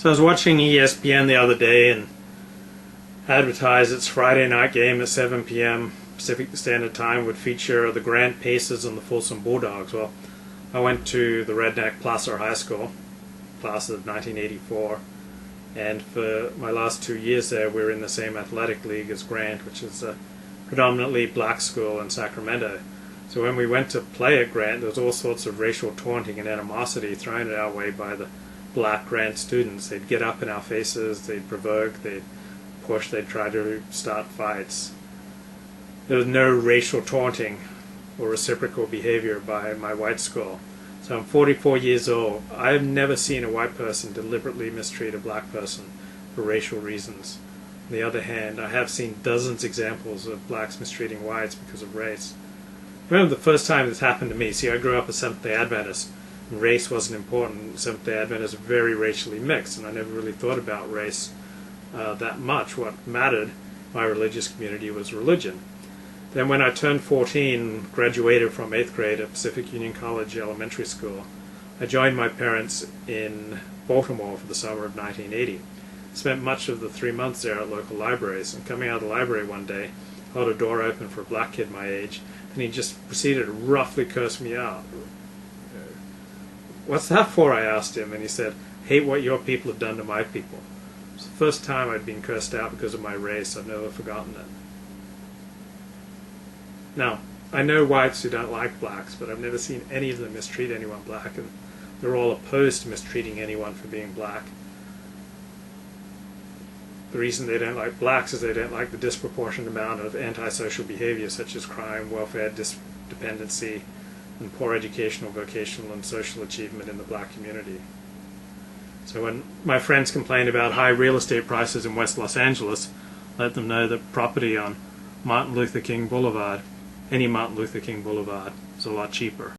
So I was watching ESPN the other day and advertised its Friday night game at 7 p.m. Pacific Standard Time would feature the Grant Pacers and the Folsom Bulldogs. Well, I went to the Redneck Placer High School, class of 1984, and for my last 2 years there we were in the same athletic league as Grant, which is a predominantly black school in Sacramento. So when we went to play at Grant, there was all sorts of racial taunting and animosity thrown at our way by the black Grant students. They'd get up in our faces, they'd provoke, they'd push, they'd try to start fights. There was no racial taunting or reciprocal behavior by my white school. So I'm 44 years old. I've never seen a white person deliberately mistreat a black person for racial reasons. On the other hand, I have seen dozens of examples of blacks mistreating whites because of race. I remember the first time this happened to me. See, I grew up a Seventh-day Adventist, and race wasn't important. Seventh-day Adventists are very racially mixed, and I never really thought about race that much. What mattered in my religious community was religion. Then when I turned 14, graduated from 8th grade at Pacific Union College Elementary School, I joined my parents in Baltimore for the summer of 1980. Spent much of the 3 months there at local libraries, and coming out of the library one day, held a door open for a black kid my age, and he just proceeded to roughly curse me out. "What's that for?" I asked him, and he said, "Hate what your people have done to my people." It was the first time I'd been cursed out because of my race. I've never forgotten it. Now, I know whites who don't like blacks, but I've never seen any of them mistreat anyone black, and they're all opposed to mistreating anyone for being black. The reason they don't like blacks is they don't like the disproportionate amount of antisocial behavior such as crime, welfare dependency, and poor educational, vocational, and social achievement in the black community. So when my friends complain about high real estate prices in West Los Angeles, let them know that property on Martin Luther King Boulevard, any Martin Luther King Boulevard, is a lot cheaper.